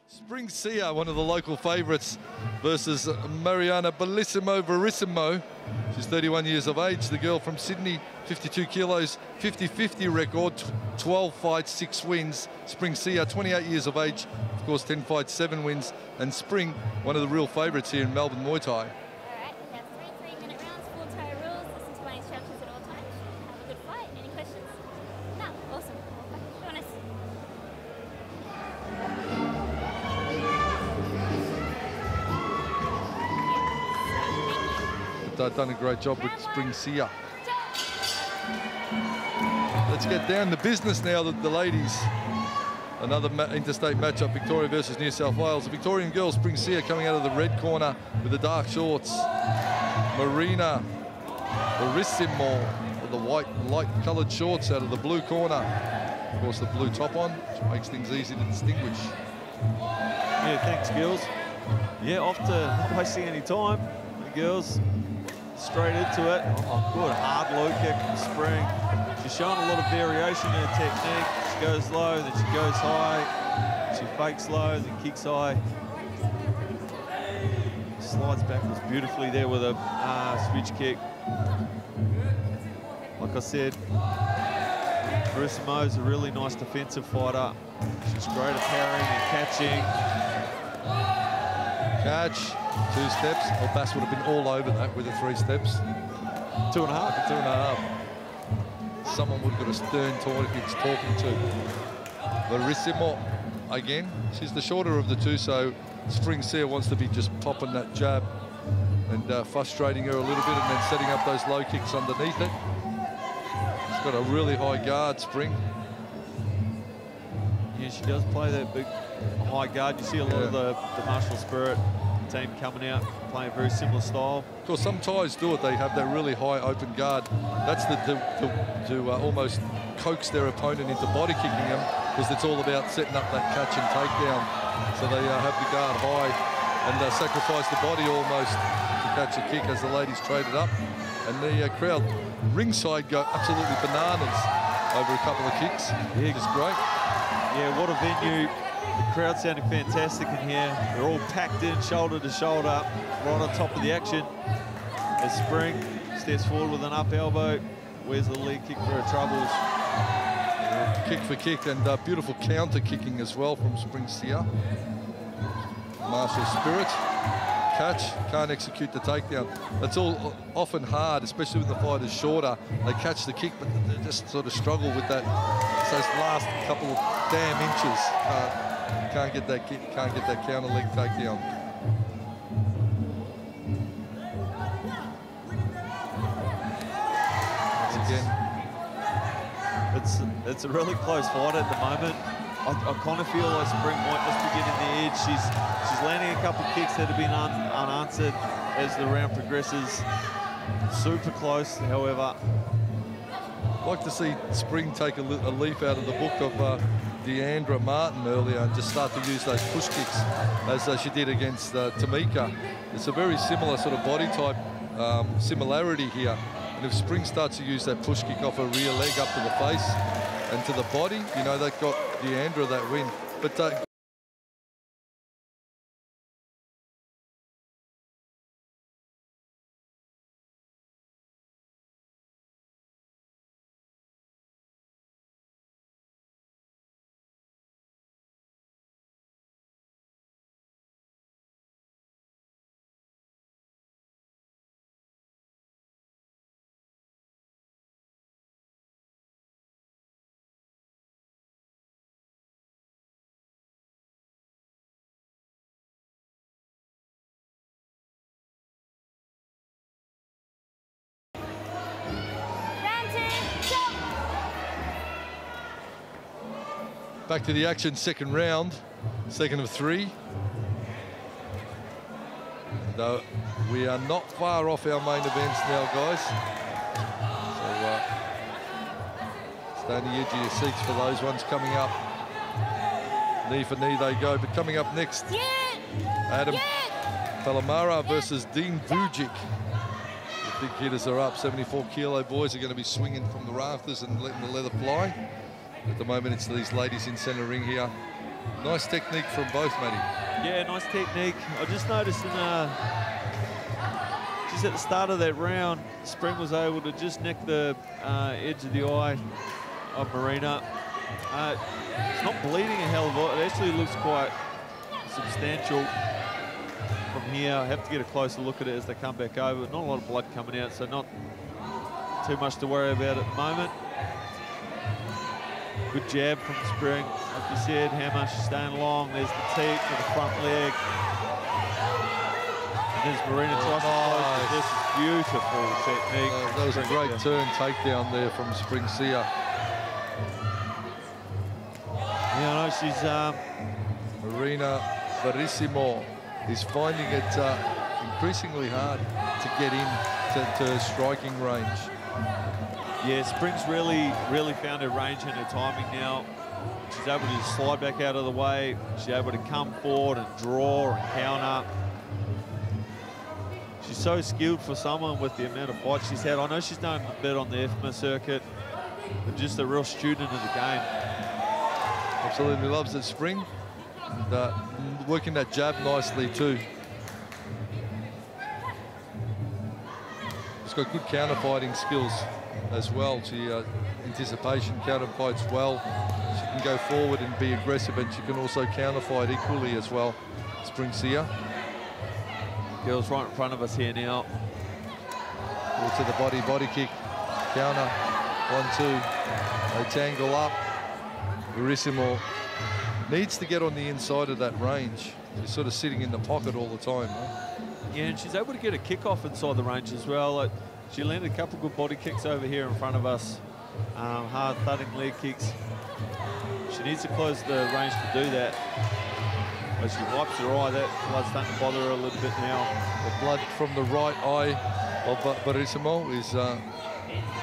Spring Sia, one of the local favourites, versus Marina Veríssimo. She's 31 years of age, the girl from Sydney, 52 kilos, 50-50 record, 12 fights, 6 wins. Spring Sia, 28 years of age, of course, 10 fights, 7 wins. And Spring, one of the real favourites here in Melbourne Muay Thai. All right, we have 3 3-minute rounds, full toe rules. Listen to my instructions at all times. Have a good fight. Any questions? No, awesome. Join us. They've done a great job with Spring Sia. Let's get down to business now, the ladies. Another interstate matchup, Victoria versus New South Wales. The Victorian girl, Spring Sia, coming out of the red corner with the dark shorts. Marina Veríssimo with the white, light-coloured shorts out of the blue corner. Of course, the blue top on, which makes things easy to distinguish. Yeah, thanks, girls. Yeah, off to not wasting any time. The girls straight into it. Oh, good hard low kick from Spring. She's showing a lot of variation in her technique. She goes low, then she goes high. She fakes low, then kicks high. Slides backwards beautifully there with a switch kick. Like I said, Veríssimo is a really nice defensive fighter. She's great at parrying and catching. Catch, 2 steps. Oh, Bass would have been all over that with the 3 steps. 2.5. 2.5. Someone would have got a stern talking to. Veríssimo again. She's the shorter of the two, so Spring Sia wants to be just popping that jab and frustrating her a little bit, and then setting up those low kicks underneath it. She's got a really high guard, Spring. Yeah, she does play that big high guard. You see a lot of the martial spirit team coming out, playing a very similar style. Of course, some Thais do it. They have that really high open guard. That's to almost coax their opponent into body kicking them, because it's all about setting up that catch and takedown. So they have the guard high and sacrifice the body almost to catch a kick as the ladies trade it up. And the crowd ringside go absolutely bananas over a couple of kicks. Yeah, just great. Yeah, what a venue. The crowd sounding fantastic in here. They're all packed in, shoulder to shoulder, right on top of the action. As Spring steps forward with an up elbow, where's the lead kick for her troubles. Kick for kick, and beautiful counter kicking as well from Spring Sia. Martial spirit. Catch, can't execute the takedown. That's all often hard, especially when the fighter's shorter. They catch the kick, but they just sort of struggle with that. It's those last couple of damn inches. Can't get that kick, can't get that counter leg takedown. Again. It's a really close fight at the moment. I kind of feel like Spring might just be getting the edge. She's landing a couple of kicks that have been unanswered as the round progresses. Super close, however. I'd like to see Spring take a leaf out of the book of Deandra Martin earlier and just start to use those push kicks as she did against Tamika. It's a very similar sort of body type similarity here. And if Spring starts to use that push kick off her rear leg up to the face and to the body, you know, they've got Deandra that win. But back to the action, second round, second of 3. Though we are not far off our main events now, guys. So stay on the edge of your seats for those ones coming up. Knee for knee they go, but coming up next, Adam Palamara versus Dean Vujic. The big hitters are up. 74 kilo boys are going to be swinging from the rafters and letting the leather fly. At the moment, it's these ladies in centre ring here. Nice technique from both, Matty. Yeah, nice technique. I just noticed just at the start of that round, Spring was able to just nick the edge of the eye of Marina. It's not bleeding a hell of a lot. It actually looks quite substantial from here. I have to get a closer look at it as they come back over. Not a lot of blood coming out, so not too much to worry about at the moment. Good jab from Spring. Like you said, Hammer, she's staying long. There's the teep for the front leg. And there's Marina tries to close. This is beautiful technique. That was a great turn takedown there from Spring Sia. Yeah, I know she's... Marina Veríssimo is finding it increasingly hard to get into striking range. Yeah, Spring's really found her range and her timing now. She's able to slide back out of the way. She's able to come forward and draw and counter. She's so skilled for someone with the amount of fights she's had. I know she's done a bit on the FMA circuit, but just a real student of the game. Absolutely loves it, Spring. And, working that jab nicely too. She's got good counter fighting skills as well. She anticipation counter fights well. She can go forward and be aggressive, and she can also counter fight equally as well. Spring Sia. Girls right in front of us here now. To the body kick, counter, 1-2. They tangle up. Veríssimo needs to get on the inside of that range. She's sort of sitting in the pocket all the time. Huh? Yeah, and she's able to get a kick off inside the range as well. She landed a couple good body kicks over here in front of us. Hard thudding leg kicks. She needs to close the range to do that. But she wipes her eye. That blood's starting to bother her a little bit now. The blood from the right eye of Veríssimo is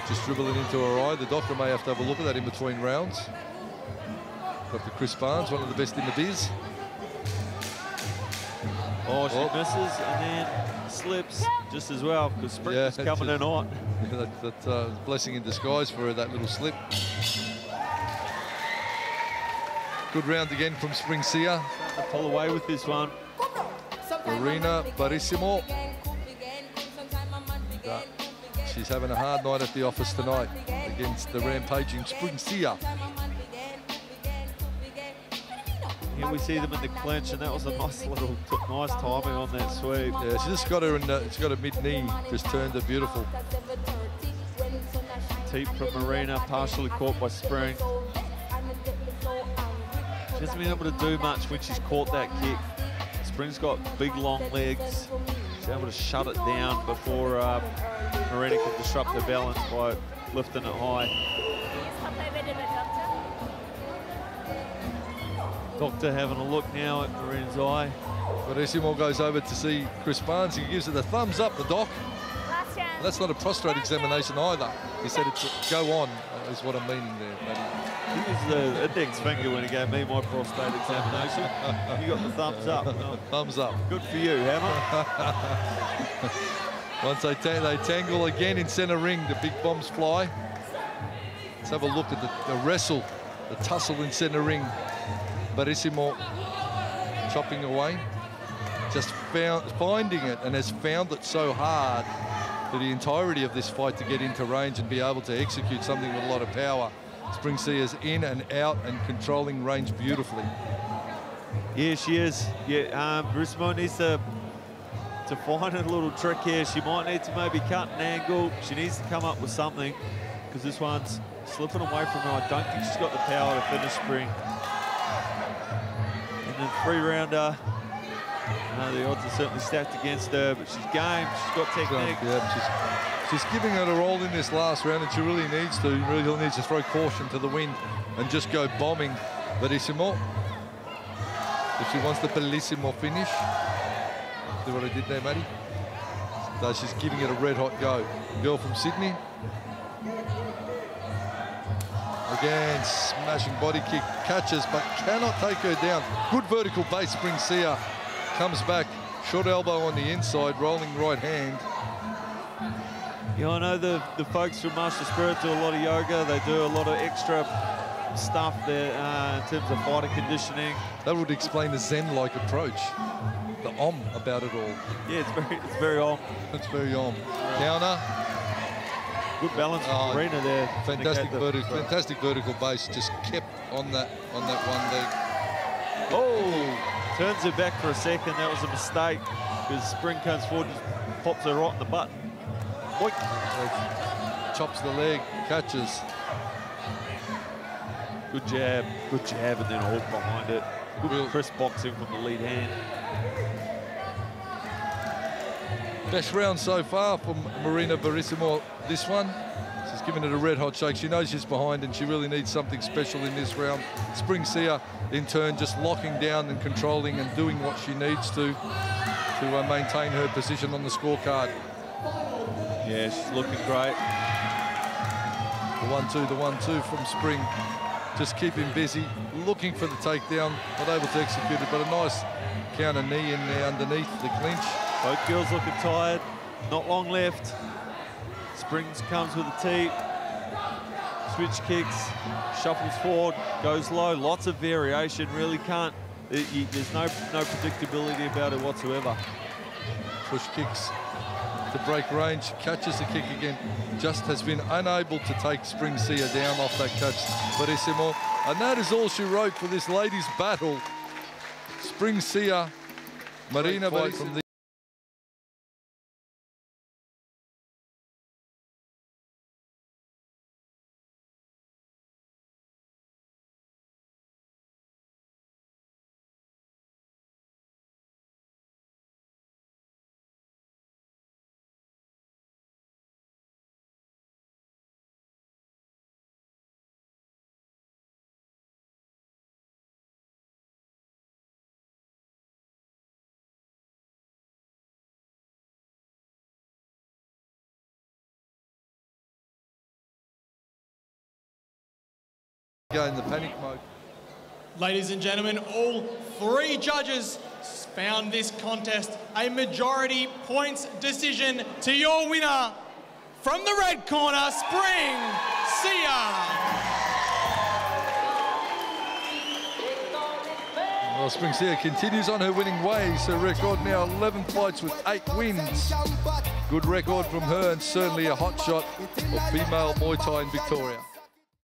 just dribbling into her eye. The doctor may have to have a look at that in between rounds. Dr. Chris Barnes, one of the best in the biz. Oh, she misses and then slips just as well, because Spring is coming in hot. Yeah, that's blessing in disguise for her, that little slip. Good round again from Spring Sia. Starting to pull away with this one. Marina Veríssimo. She's having a hard night at the office tonight against the rampaging Spring Sia. Here we see them in the clinch, and that was a nice timing on that sweep. Yeah, she just got her in the, she's got a mid-knee, just turned her beautiful. Teep from Marina, partially caught by Spring. She hasn't been able to do much when she's caught that kick. Spring's got big, long legs. She's able to shut it down before Marina can disrupt her balance by lifting it high. Doctor having a look now at Marina's eye. Veríssimo goes over to see Chris Barnes. He gives her the thumbs up, the doc. Last round. That's not a prostate examination either. He said it's a go on, is what I'm meaning there, Matty. He was the index finger when he gave me my prostate examination. You got the thumbs up. Oh, thumbs up. good for you, Hammer. Once they tangle again in centre ring, the big bombs fly. Let's have a look at the wrestle, the tussle in centre ring. Veríssimo chopping away, just finding it, and has found it so hard for the entirety of this fight to get into range and be able to execute something with a lot of power. Spring Sia's in and out and controlling range beautifully. Yeah, she is. Yeah, Veríssimo needs to find a little trick here. She might need to maybe cut an angle. She needs to come up with something, because this one's slipping away from her. I don't think she's got the power to finish Spring. And then three-rounder. The odds are certainly stacked against her, but she's game. She's got technique. Yeah, she's giving it her all in this last round, and she really needs to. Really needs to throw caution to the wind and just go bombing Veríssimo. If she wants the bellissimo finish. See what I did there, Matty? So she's giving it a red-hot go. Girl from Sydney. Again, smashing body kick, catches, but cannot take her down. Good vertical base, Spring Sia. Comes back, short elbow on the inside, rolling right hand. Yeah, I know the folks from Master Spirit do a lot of yoga. They do a lot of extra stuff there in terms of fighter conditioning. That would explain the Zen-like approach. The about it all. Yeah, it's very om. It's very om. Counter. Good balance from Marina there. Fantastic vertical base. Just kept on that one leg. Oh, turns her back for a second. That was a mistake because Spring comes forward and pops her right in the butt. Boink. Chops the leg, catches. Good jab, and then a hook behind it. Good crisp boxing from the lead hand. Best round so far from Marina Veríssimo, this one. She's given it a red hot shake. She knows she's behind and she really needs something special in this round. Spring Sia, in turn, just locking down and controlling and doing what she needs to maintain her position on the scorecard. Yeah, she's looking great. The 1-2 from Spring. Just keeping busy, looking for the takedown, not able to execute it, but a nice counter knee in there underneath the clinch. Both girls looking tired, not long left. Springs comes with a tee, switch kicks, shuffles forward, goes low, lots of variation, really can't, there's no predictability about it whatsoever. Push kicks to break range, catches the kick again, just has been unable to take Spring Sia down off that catch, Veríssimo. And that is all she wrote for this ladies' battle. Spring Sia, Marina Veríssimo from the go in the panic mode. Ladies and gentlemen, all three judges found this contest a majority points decision to your winner. From the red corner, Spring Sia. Well, Spring Sia continues on her winning ways. Her record now 11 fights with 8 wins. Good record from her and certainly a hot shot of female Muay Thai in Victoria.